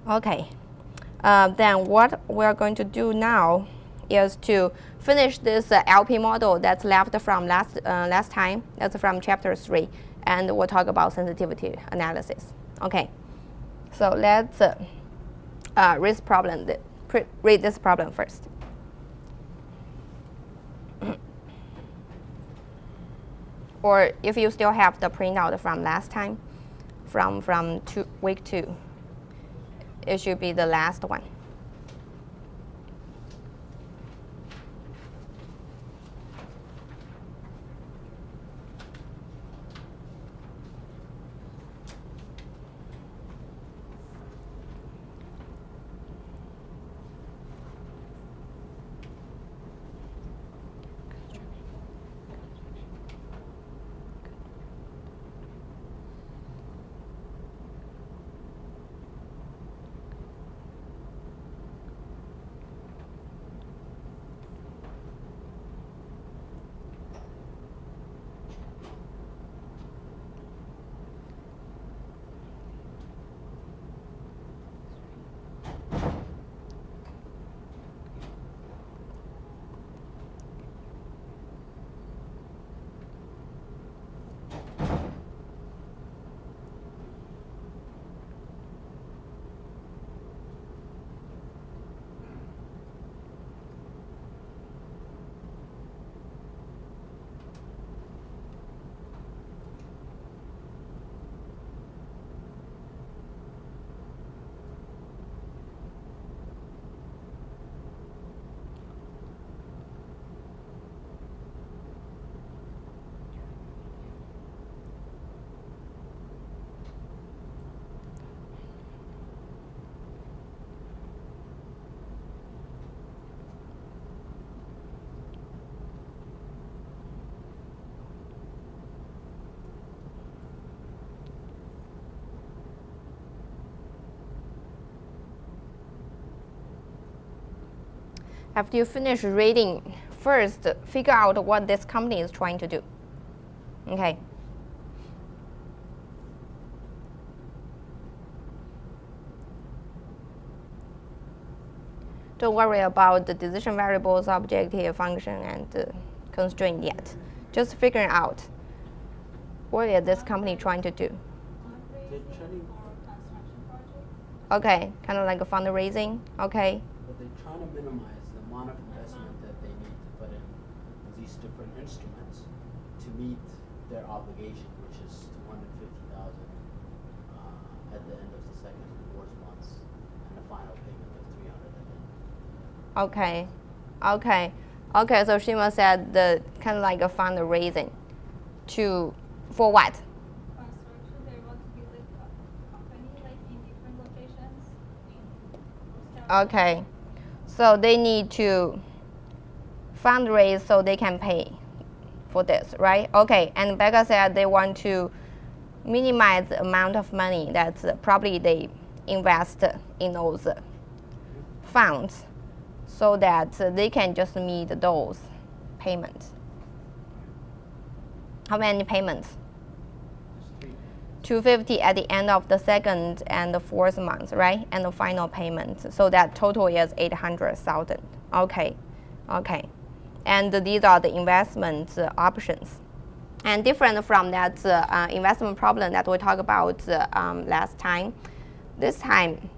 Okay. Then what we're going to do now is to finish this LP model that's left from last time. That's from chapter 3, and we'll talk about sensitivity analysis. Okay. So let's read this problem first. Or if you still have the printout from last time, from week 2, it should be the last one. After you finish reading, first figure out what this company is trying to do. Okay. Don't worry about the decision variables, objective function, and constraint yet. Just figuring out what is this company trying to do. Okay, kind of like a fundraising. Okay. But they're trying to minimize the amount of investment that they need to put in these different instruments to meet their obligation, which is $250,000 at the end of the second 4 months, and a final payment of $300 again. Okay. So Shima said the kind of like a fundraising for what? They want to build a company like in different locations in Okay, so they need to fundraise so they can pay for this, right? Okay, and Becca said they want to minimize the amount of money that probably they invest in those funds so that they can just meet those payments. How many payments? 250 at the end of the second and the 4th month, right? And the final payment. So that total is 800,000. Okay. And these are the investment options. And different from that investment problem that we talked about last time, this time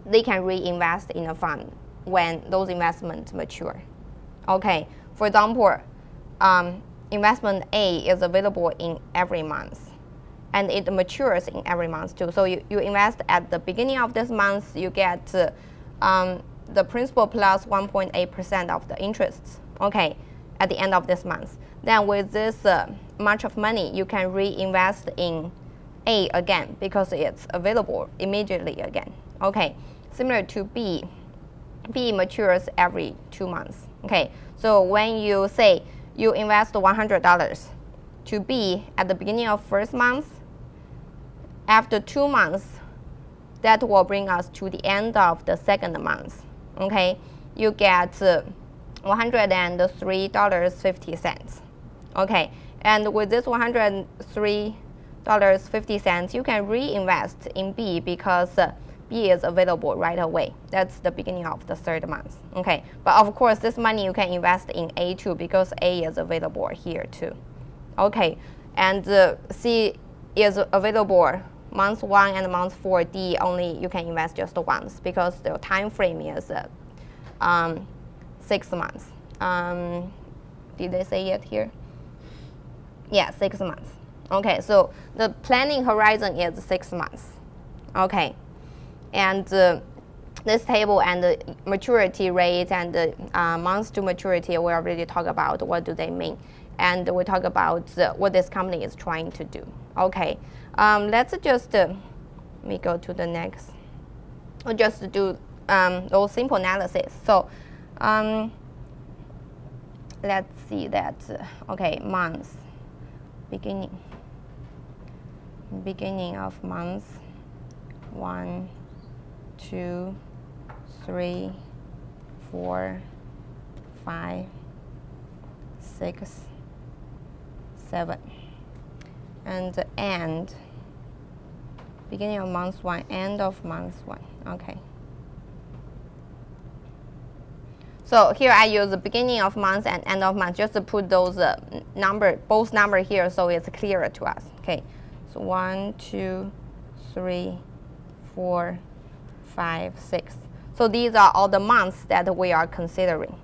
they can reinvest in a fund when those investments mature. Okay. For example, investment A is available in every month. And it matures in every month too. So you invest at the beginning of this month, you get the principal plus 1.8% of the interest, okay, at the end of this month. Then with this much of money, you can reinvest in A again because it's available immediately again, okay. Similar to B, B matures every 2 months, okay. So when you say you invest $100 to B at the beginning of 1st month, after 2 months, that will bring us to the end of the 2nd month. Okay, you get $103.50. Okay, and with this $103.50, you can reinvest in B because B is available right away. That's the beginning of the third month. Okay, but of course this money you can invest in A too because A is available here too. Okay, and C is available month 1 and month 4. D only you can invest just once because the time frame is 6 months. Did they say it here? Yeah, 6 months. Okay, so the planning horizon is 6 months. Okay, and this table and the maturity rate and the months to maturity, we already talked about what do they mean. And we talk about what this company is trying to do. Okay, let's just, let me go to the next. We'll just do those simple analysis. So let's see that, okay, months, beginning of month 1, 2, 3, 4, 5, 6, 7, and end, beginning of month 1, end of month 1. Okay. So here I use the beginning of month and end of month just to put those both number here so it's clearer to us. Okay, so 1, 2, 3, 4, 5, 6. So these are all the months that we are considering.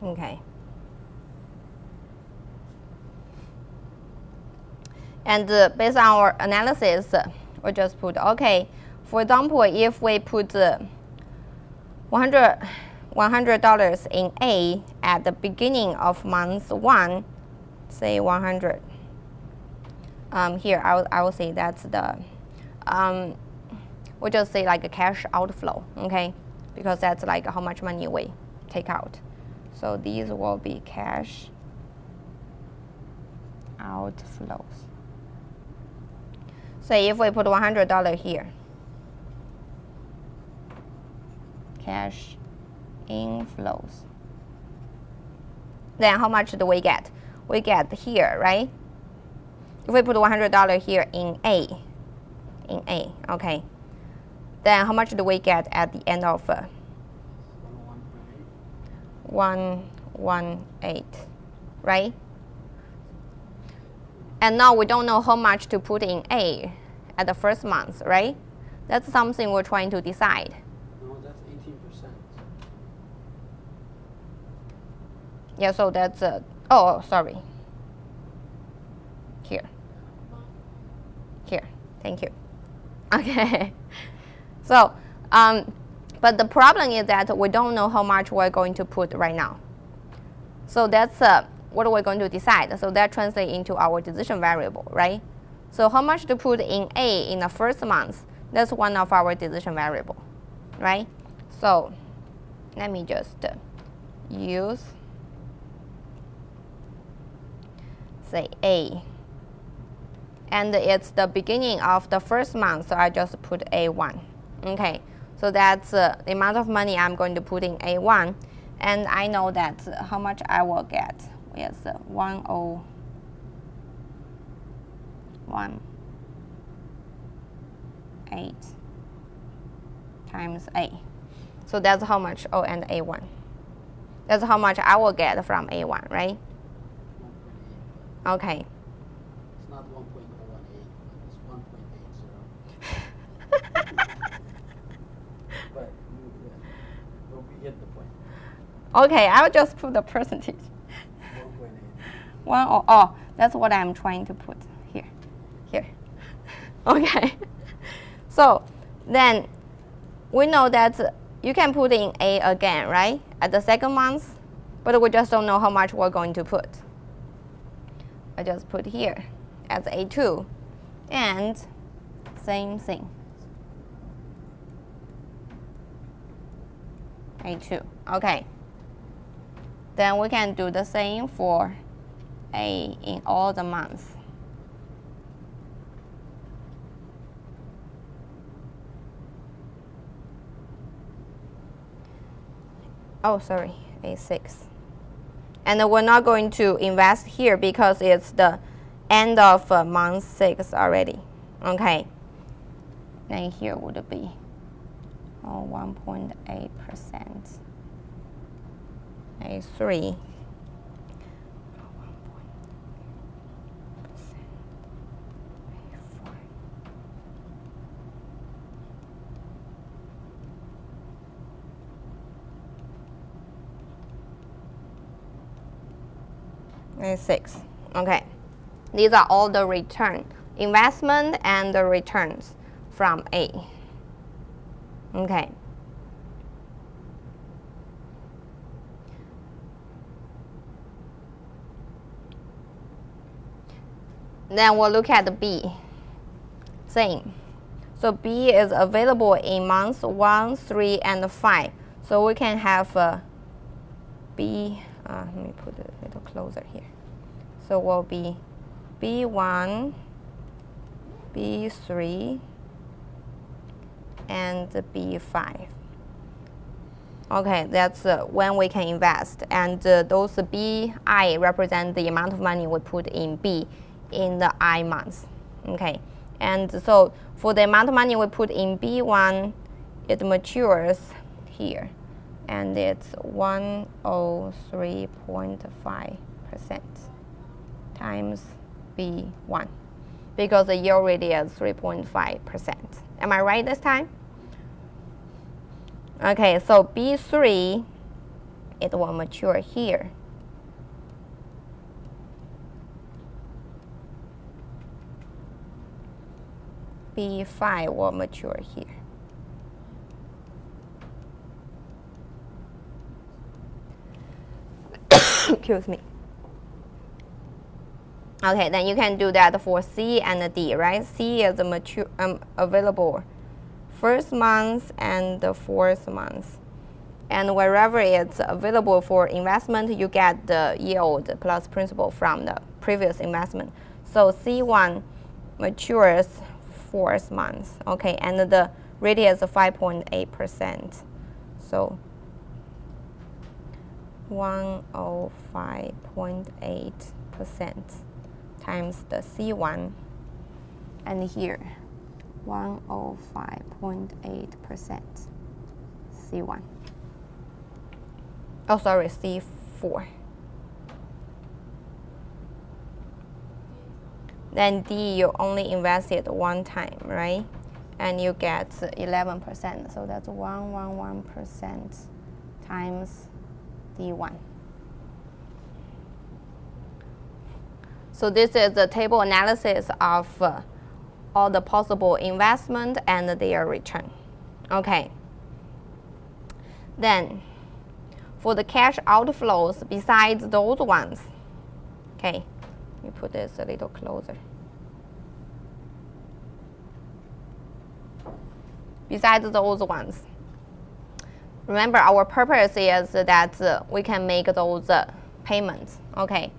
Okay. And based on our analysis, we just put, okay, for example, if we put $100 in A at the beginning of month 1, say 100. Here, I will say that's the, we'll just say like a cash outflow, okay? Because that's like how much money we take out. So these will be cash outflows. So if we put $100 here, cash inflows, then how much do we get? We get here, right? If we put $100 here in A, okay, then how much do we get at the end of 118, right? And now we don't know how much to put in A at the first month, right? That's something we're trying to decide. No, that's 18%. Yeah, so that's, oh, sorry. Here, thank you. Okay, so, but the problem is that we don't know how much we're going to put right now. So that's what we're going to decide. So that translates into our decision variable, right? So how much to put in A in the first month, that's one of our decision variable, right? So let me just use, say A. And it's the beginning of the first month, so I just put A1. Okay, so that's the amount of money I'm going to put in A1. And I know that how much I will get is 1018 times A. So that's how much O and A1. That's how much I will get from A1, right? 1.8. Okay. It's not 1.018, it's 1.80. But we get the point. Okay, I'll just put the percentage. 1.8. Oh, that's what I'm trying to put here. Okay. So then we know that you can put in A again, right? At the second month, but we just don't know how much we're going to put. I just put here as A2 and same thing. A2, okay. Then we can do the same for A in all the months. oh sorry, A6. And we're not going to invest here because it's the end of month 6 already. Okay. Then here would be 1.8%. A3. A6. Okay. These are all the return, investment and the returns from A. Okay. Then we'll look at B. Same. So B is available in months 1, 3, and 5. So we can have B. Let me put it a little closer here. So will be B1, B3, and B5. Okay, that's when we can invest. And those BI represent the amount of money we put in B in the I months. Okay, and so for the amount of money we put in B1, it matures here, and it's 103.5% times B1, because the yield rate is 3.5%. Am I right this time? Okay, so B3, it will mature here. B5 will mature here. Excuse me. Okay, then you can do that for C and D, right? C is available first month and the fourth month. And wherever it's available for investment, you get the yield plus principal from the previous investment. So C1 matures fourth month, okay, and the rate is 5.8%. So 105.8% times the C1, and here 105.8% C1. Oh, sorry, C4. Then D, you only invested one time, right? And you get 11%, so that's 111% times D1. So this is the table analysis of all the possible investment and their return. Okay. Then, for the cash outflows, besides those ones, okay, let me put this a little closer. Besides those ones, remember our purpose is that we can make those payments, okay?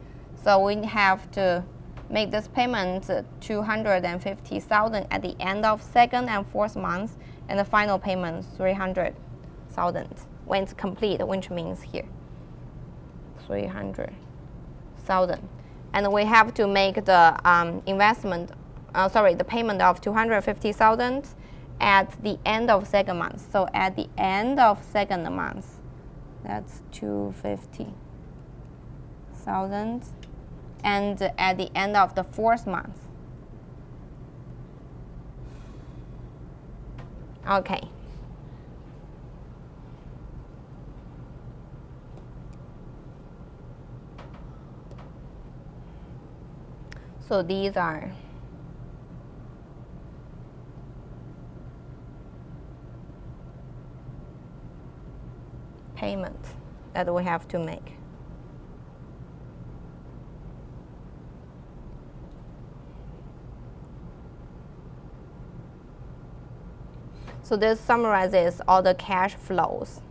So we have to make this payment 250,000 at the end of second and fourth months, and the final payment 300,000 when it's complete, which means here 300,000. And we have to make the the payment of 250,000 at the end of second month. So at the end of second month, that's 250,000. And at the end of the fourth month. Okay. So these are payments that we have to make. So this summarizes all the cash flows.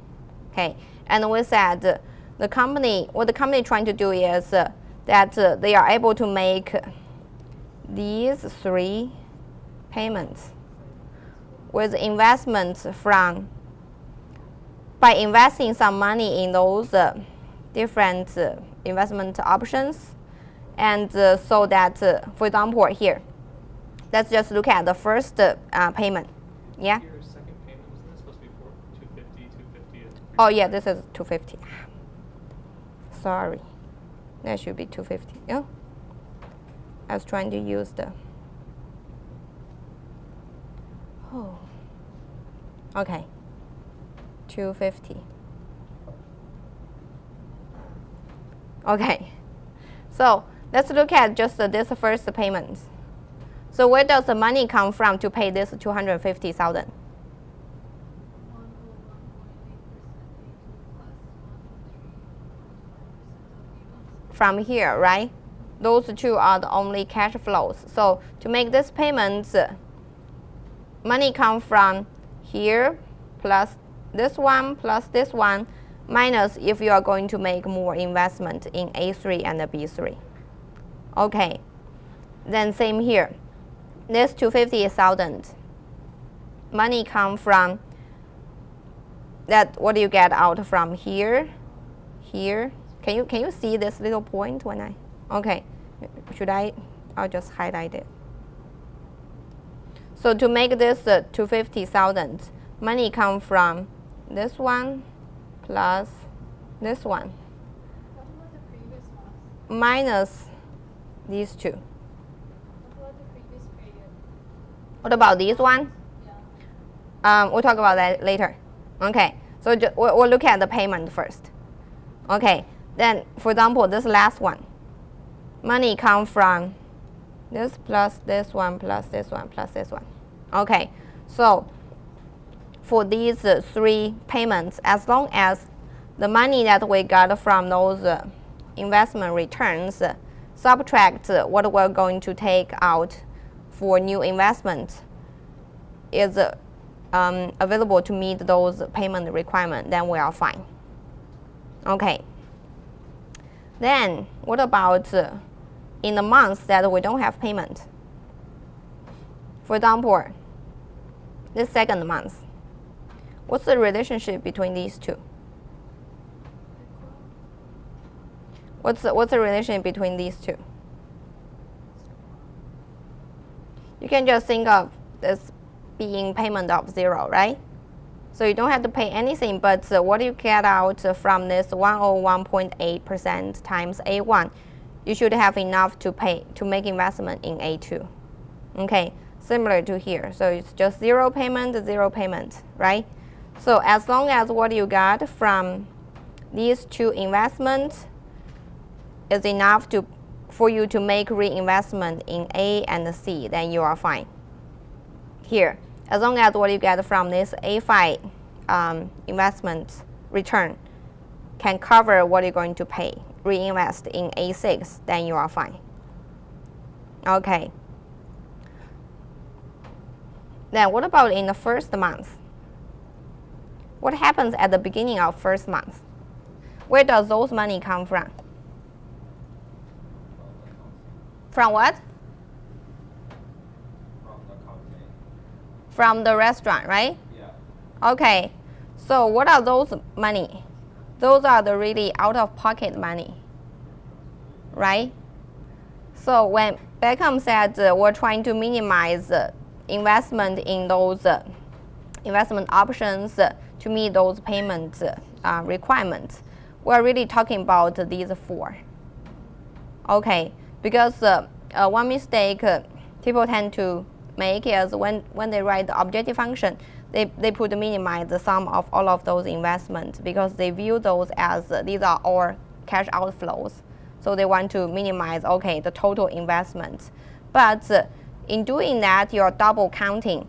Okay, and we said what the company trying to do is that they are able to make these 3 payments with investments from by investing some money in those different investment options, and so that, for example, here, let's just look at the first payment. Yeah. Your second payment, isn't that supposed to be for 250, and Oh yeah, this is 250. Sorry, that should be 250. Yeah. I was trying to use the. Oh. Okay. 250. Okay. So let's look at just this first payment. So where does the money come from to pay this 250,000? From here, right? Those two are the only cash flows. So to make this payment, money comes from here plus this one minus if you are going to make more investment in A3 and B3. Okay. Then same here. This 250,000. Money comes from that. What do you get out from here? Here. Can you see this little point when I? Okay. Should I? I'll just highlight it. So to make this 250,000, money comes from this one plus this one What about the previous month? minus these two. What about the previous period? What about this one? Yeah. We'll talk about that later. Okay, so we'll look at the payment first. Okay, then for example, this last one, money comes from this plus this one plus this one plus this one. Okay, so for these three payments, as long as the money that we got from those investment returns subtract what we're going to take out for new investments is available to meet those payment requirements, then we are fine. Okay. Then what about in the months that we don't have payment? For example, this second month, what's the relationship between these two? What's the relationship between these two? You can just think of this being payment of 0, right? So you don't have to pay anything, but what do you get out from this 101.8% times A1? You should have enough to pay to make investment in A2. Okay, similar to here. So it's just 0 payment, right? So as long as what you got from these two investments is enough for you to make reinvestment in A and C, then you are fine. Here, as long as what you get from this A5 investment return can cover what you're going to pay, reinvest in A6, then you are fine. Okay. Then what about in the first month? What happens at the beginning of first month? Where does those money come from? From what? from the company. From the restaurant, right? Yeah. Okay. So what are those money? Those are the really out-of-pocket money, right? So when Beckham said we're trying to minimize investment in those investment options to meet those payment requirements, we're really talking about these four. Okay, because one mistake people tend to make is when they write the objective function, they put minimize the sum of all of those investments because they view those as these are all cash outflows. So they want to minimize, okay, the total investment. But in doing that, you're double counting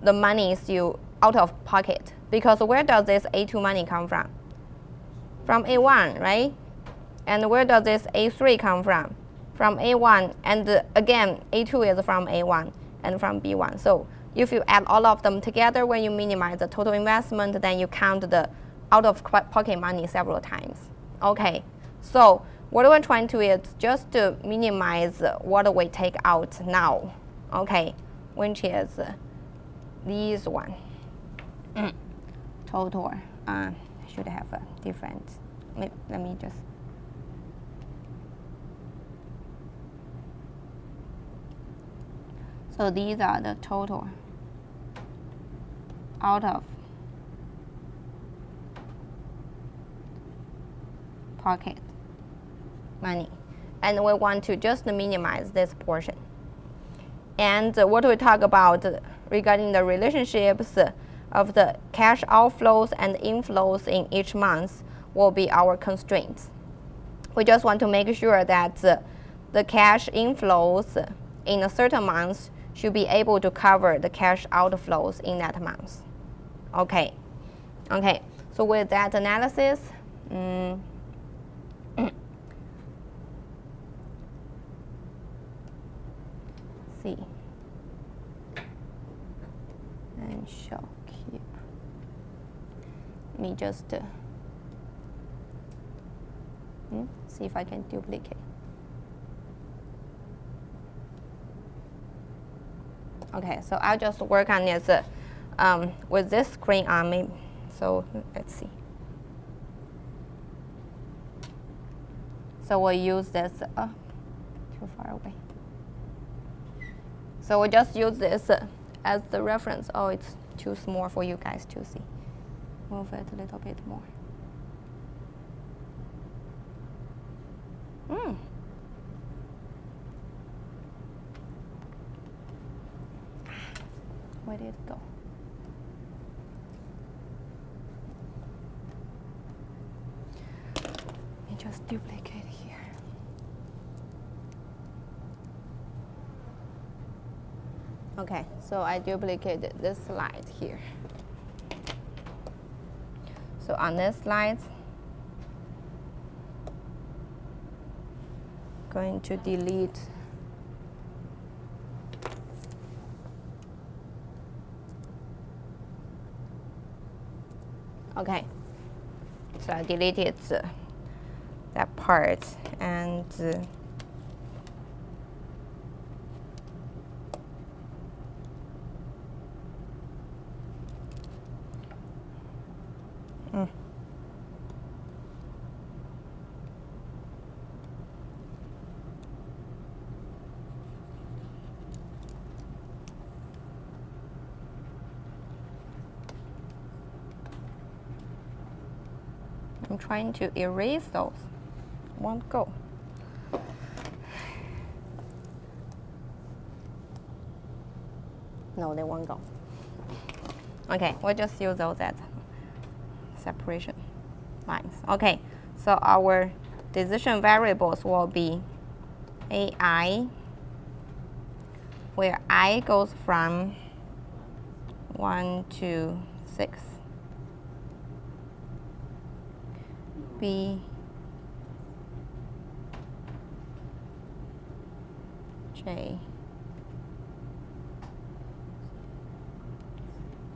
the monies you out of pocket. Because where does this A2 money come from? From A1, right? And where does this A3 come from? From A1. And again, A2 is from A1 and from B1. So if you add all of them together, when you minimize the total investment, then you count the out-of-pocket money several times. Okay, so what we're trying to is just to minimize what we take out now, okay, which is these one. total. I should have a different. Let me just. So these are the total out of pocket money. And we want to just minimize this portion. And what we talk about regarding the relationships of the cash outflows and inflows in each month will be our constraints. We just want to make sure that the cash inflows in a certain month should be able to cover the cash outflows in that month. Okay. Okay. So with that analysis, see, and shall keep. Let me just see if I can duplicate. Okay, so I'll just work on this with this screen on me. So let's see. So we'll use this. Too far away. So we'll just use this as the reference. Oh, it's too small for you guys to see. Move it a little bit more. Where did it go? Let me just duplicate here. Okay, so I duplicated this slide here. So on this slide, going to delete okay, so I deleted that part and I'm trying to erase those. Won't go. No, they won't go. Okay, we'll just use those as separation lines. Okay, so our decision variables will be AI, where I goes from 1 to 6. B, J,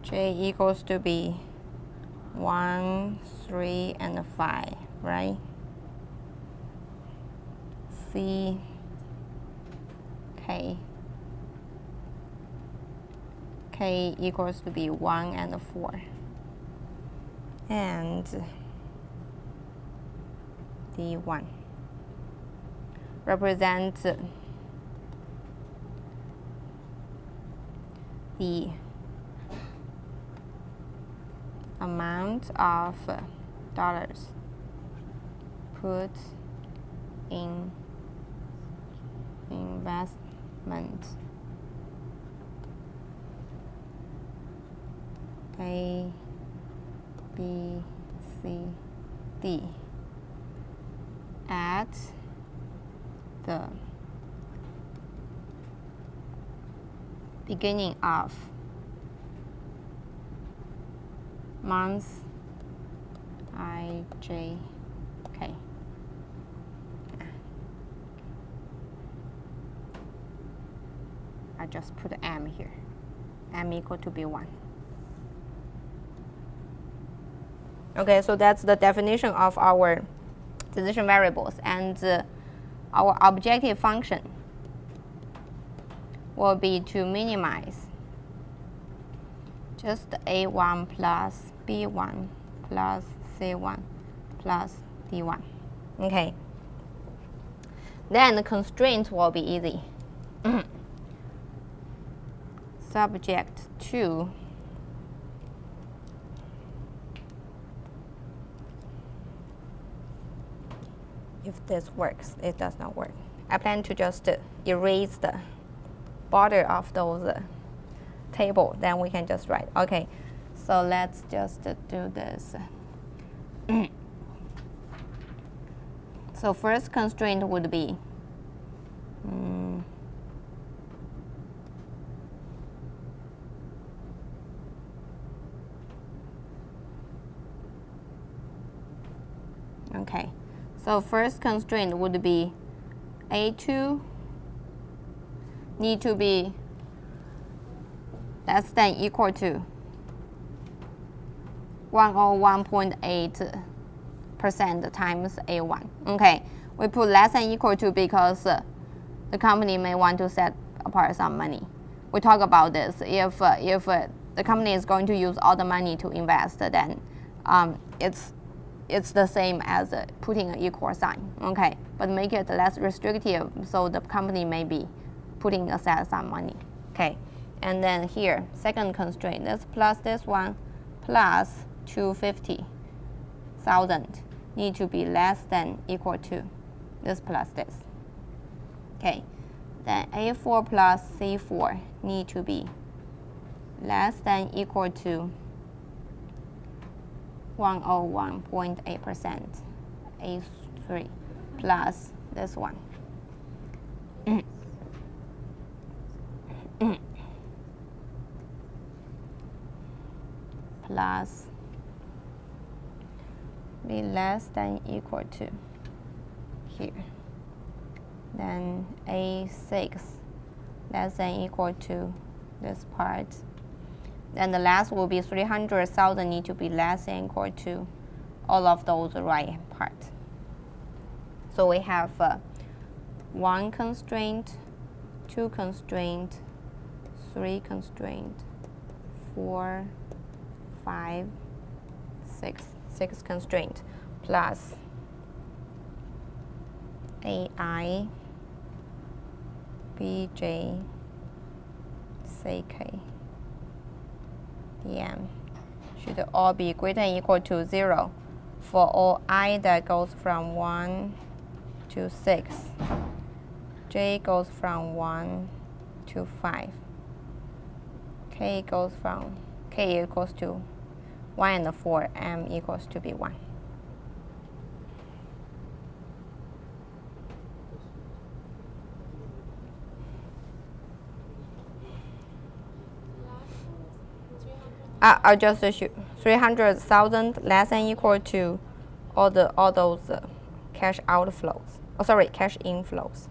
J equals to be 1, 3, and 5, right? C, K, K equals to be 1 and 4. And D1 represents the amount of dollars put in investment. A, B, C, D at the beginning of month I, J, K. I just put M here. M equal to B1. Okay, so that's the definition of our decision variables, and our objective function will be to minimize just A1 plus B1 plus C1 plus D1. Okay. Then the constraint will be easy. Subject to if this works, it does not work. I plan to just erase the border of those table, then we can just write. Okay, so let's just do this. So first constraint would be okay. So first constraint would be A2 need to be less than equal to 101.8% times A1. Okay, we put less than equal to because the company may want to set apart some money. We talk about this. If the company is going to use all the money to invest, then it's the same as putting an equal sign. Okay, but make it less restrictive, so the company may be putting aside some money. Okay, and then here, second constraint, this plus this one plus 250,000 need to be less than equal to this plus this. Okay, then A4 plus C4 need to be less than equal to 101.8%. A3 plus this one. Plus be less than equal to here. Then A6 less than equal to this part. Then the last will be 300,000 need to be less than equal to all of those right part. So we have one constraint, two constraint, three constraint, 4, 5, 6 constraint plus AI, BJ, CK, DM should all be greater than or equal to 0 for all I that goes from 1 to 6. J goes from 1 to 5. K goes from K equals to 1 and 4. M equals to be 1. I'll just shoot 300,000 less than equal to all those cash outflows. Oh, sorry, cash inflows.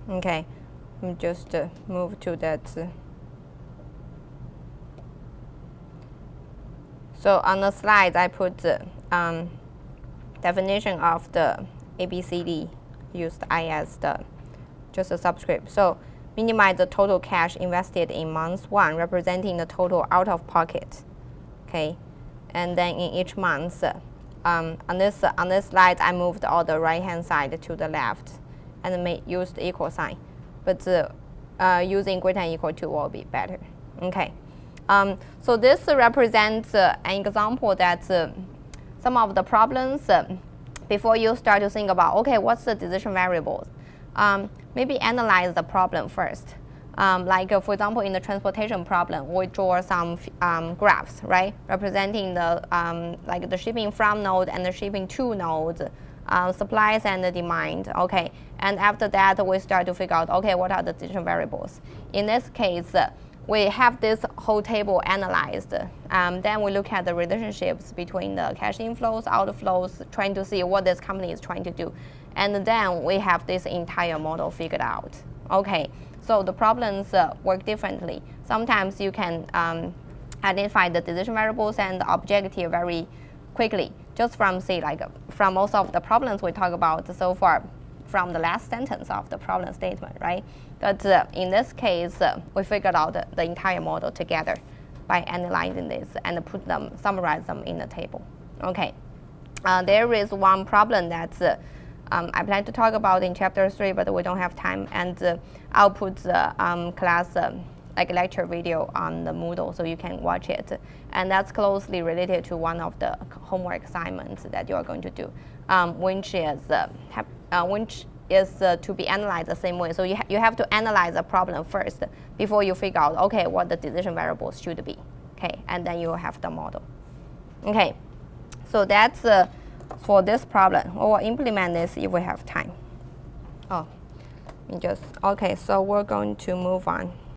Okay, just move to that. So on the slides, I put the definition of the ABCD, used I as just a subscript. So minimize the total cash invested in month 1, representing the total out of pocket. Okay, and then in each month, on this slide, I moved all the right hand side to the left and use the equal sign, but using greater than or equal to will be better. Okay, so this represents an example that some of the problems, before you start to think about, okay, what's the decision variables, maybe analyze the problem first. For example, in the transportation problem, we draw some graphs, right, representing the the shipping from node and the shipping to nodes, supplies and the demand. Okay, and after that, we start to figure out, okay, what are the decision variables? In this case, we have this whole table analyzed. Then we look at the relationships between the cash inflows, outflows, trying to see what this company is trying to do. And then we have this entire model figured out. Okay, so the problems work differently. Sometimes you can identify the decision variables and the objective very quickly, just from from most of the problems we talk about so far, from the last sentence of the problem statement, right? But in this case, we figured out the entire model together by analyzing this and summarize them in the table. Okay, there is one problem that I plan to talk about in chapter 3, but we don't have time, and I'll put the class lecture video on the Moodle so you can watch it, and that's closely related to one of the homework assignments that you are going to do, which is to be analyzed the same way. So you have to analyze the problem first before you figure out, okay, what the decision variables should be, okay, and then you have the model. Okay, so that's for this problem. We will implement this if we have time. Okay, so we're going to move on.